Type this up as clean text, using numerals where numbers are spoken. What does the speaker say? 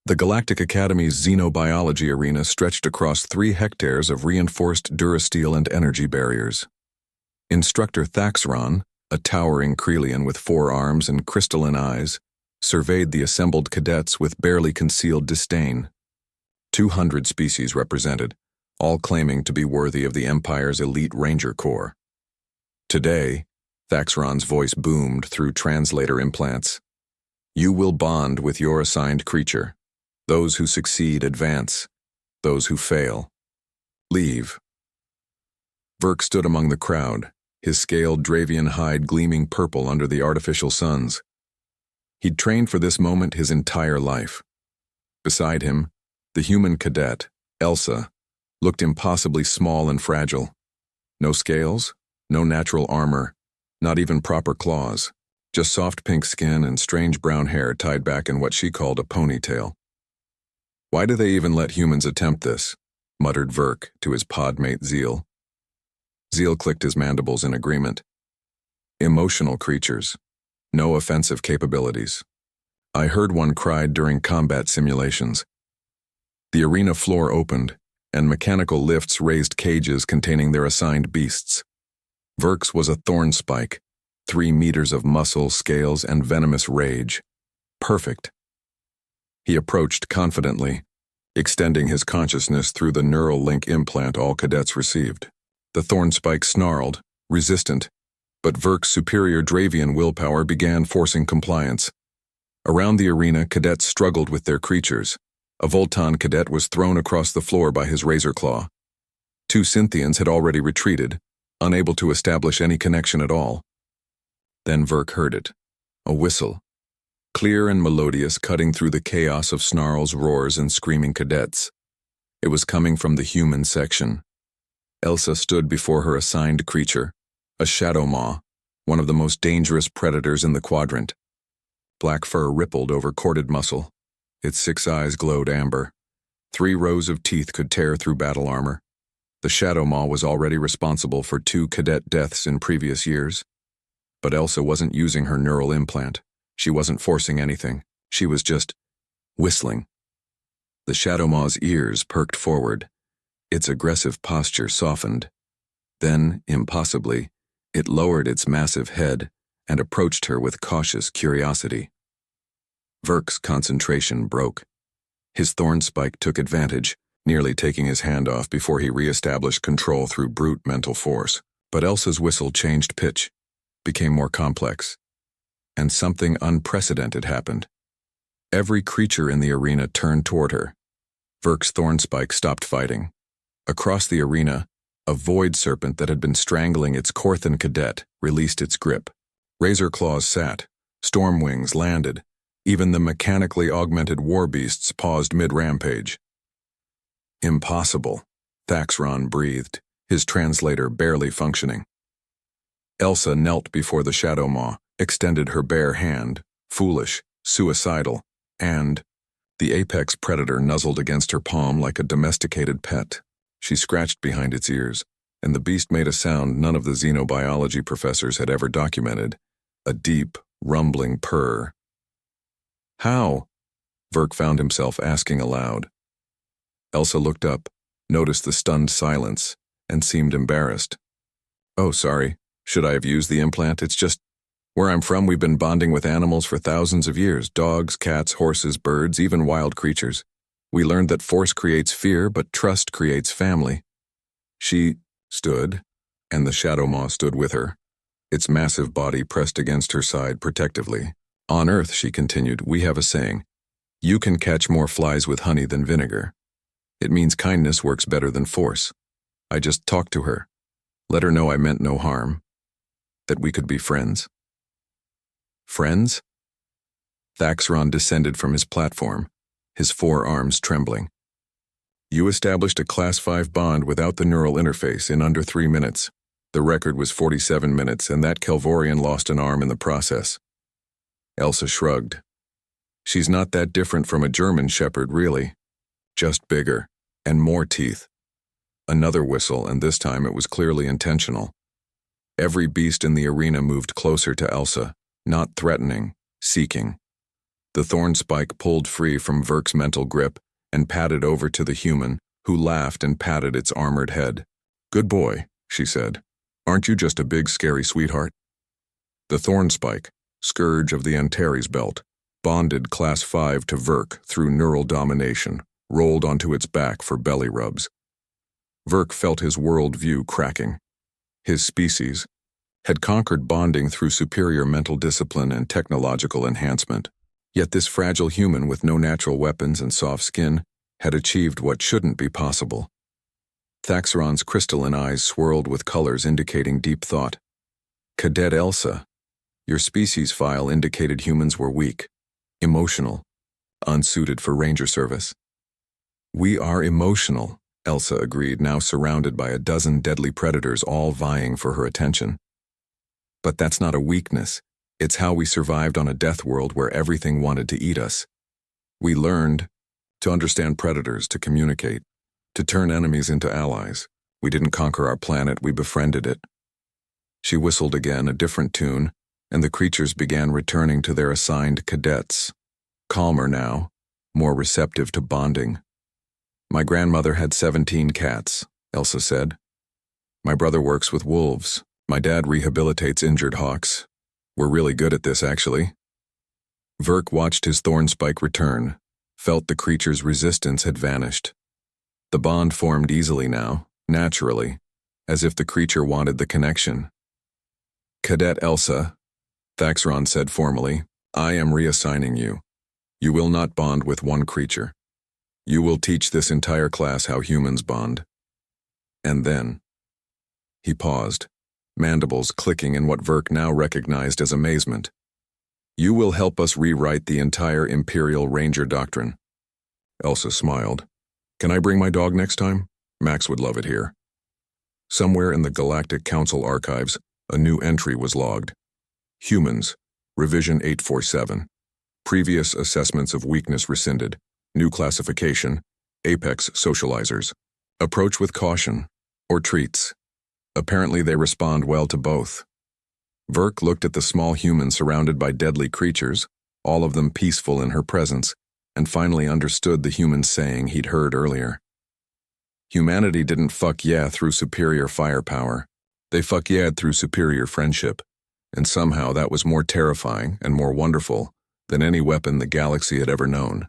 The Galactic Academy's xenobiology arena stretched across 3 hectares of reinforced durasteel and energy barriers. Instructor Thaxron, a towering Krelian with 4 arms and crystalline eyes, surveyed the assembled cadets with barely concealed disdain. 200 species represented, all claiming to be worthy of the Empire's elite Ranger Corps. Today, Thaxron's voice boomed through translator implants. You will bond with your assigned creature. Those who succeed advance. Those who fail, leave. Verk stood among the crowd, his scaled Dravian hide gleaming purple under the artificial suns. He'd trained for this moment his entire life. Beside him, the human cadet, Elsa, looked impossibly small and fragile. No scales, no natural armor, not even proper claws, just soft pink skin and strange brown hair tied back in what she called a ponytail. Why do they even let humans attempt this? Muttered Verk to his podmate Zeal. Zeal clicked his mandibles in agreement. Emotional creatures. No offensive capabilities. I heard one cried during combat simulations. The arena floor opened, and mechanical lifts raised cages containing their assigned beasts. Verk's was a thorn spike, 3 meters of muscle, scales, and venomous rage. Perfect. He approached confidently, extending his consciousness through the neural link implant all cadets received. The thorn spike snarled, resistant, but Verk's superior Dravian willpower began forcing compliance. Around the arena, cadets struggled with their creatures. A Voltan cadet was thrown across the floor by his razor claw. 2 Synthians had already retreated, unable to establish any connection at all. Then Verk heard it. A whistle. Clear and melodious, cutting through the chaos of snarls, roars, and screaming cadets. It was coming from the human section. Elsa stood before her assigned creature, a shadow maw, one of the most dangerous predators in the quadrant. Black fur rippled over corded muscle. Its 6 eyes glowed amber. 3 rows of teeth could tear through battle armor. The shadow maw was already responsible for 2 cadet deaths in previous years. But Elsa wasn't using her neural implant. She wasn't forcing anything. She was just whistling. The shadow maw's ears perked forward. Its aggressive posture softened. Then, impossibly, it lowered its massive head and approached her with cautious curiosity. Verk's concentration broke. His thorn spike took advantage, nearly taking his hand off before he re-established control through brute mental force. But Elsa's whistle changed pitch, became more complex. And something unprecedented happened. Every creature in the arena turned toward her. Verk's thorn spike stopped fighting. Across the arena, a void serpent that had been strangling its Korthan cadet released its grip. Razor claws sat, storm wings landed. Even the mechanically augmented war beasts paused mid-rampage. Impossible, Thaxron breathed, his translator barely functioning. Elsa knelt before the shadow maw, extended her bare hand, foolish, suicidal, and the apex predator nuzzled against her palm like a domesticated pet. She scratched behind its ears, and the beast made a sound none of the xenobiology professors had ever documented, a deep, rumbling purr. How? Verk found himself asking aloud. Elsa looked up, noticed the stunned silence, and seemed embarrassed. Oh, sorry. Should I have used the implant? It's just, where I'm from, we've been bonding with animals for thousands of years. Dogs, cats, horses, birds, even wild creatures. We learned that force creates fear, but trust creates family. She stood, and the shadow maw stood with her, its massive body pressed against her side protectively. On Earth, she continued, we have a saying, you can catch more flies with honey than vinegar. It means kindness works better than force. I just talked to her, let her know I meant no harm, that we could be friends. Friends? Thaxron descended from his platform, his 4 arms trembling. You established a Class 5 bond without the neural interface in under 3 minutes. The record was 47 minutes, and that Kelvorian lost an arm in the process. Elsa shrugged. She's not that different from a German shepherd, really. Just bigger, and more teeth. Another whistle, and this time it was clearly intentional. Every beast in the arena moved closer to Elsa, not threatening, seeking. The thorn spike pulled free from Verk's mental grip and padded over to the human, who laughed and patted its armored head. "Good boy," she said. "Aren't you just a big, scary sweetheart?" The thorn spike, scourge of the Antares belt, bonded Class 5 to Verk through neural domination, rolled onto its back for belly rubs. Verk felt his world view cracking. His species had conquered bonding through superior mental discipline and technological enhancement. Yet this fragile human with no natural weapons and soft skin had achieved what shouldn't be possible. Thaxron's crystalline eyes swirled with colors indicating deep thought. "Cadet Elsa, your species file indicated humans were weak, emotional, unsuited for ranger service." "We are emotional," Elsa agreed, now surrounded by a dozen deadly predators all vying for her attention. "But that's not a weakness. It's how we survived on a death world where everything wanted to eat us. We learned to understand predators, to communicate, to turn enemies into allies. We didn't conquer our planet, we befriended it." She whistled again, a different tune, and the creatures began returning to their assigned cadets. Calmer now, more receptive to bonding. "My grandmother had 17 cats," Elsa said. "My brother works with wolves. My dad rehabilitates injured hawks. We're really good at this, actually." Verk watched his thorn spike return, felt the creature's resistance had vanished. The bond formed easily now, naturally, as if the creature wanted the connection. "Cadet Elsa," Thaxron said formally, "I am reassigning you. You will not bond with one creature. You will teach this entire class how humans bond." And then he paused, mandibles clicking in what Verk now recognized as amazement. "You will help us rewrite the entire Imperial Ranger doctrine." Elsa smiled. "Can I bring my dog next time? Max would love it here." Somewhere in the Galactic Council archives, a new entry was logged. "Humans, Revision 847. Previous assessments of weakness rescinded. New classification, Apex Socializers. Approach with caution, or treats. Apparently they respond well to both." Verk looked at the small human surrounded by deadly creatures, all of them peaceful in her presence, and finally understood the human saying he'd heard earlier. Humanity didn't fuck yeah through superior firepower. They fuck yeah'd through superior friendship, and somehow that was more terrifying and more wonderful than any weapon the galaxy had ever known.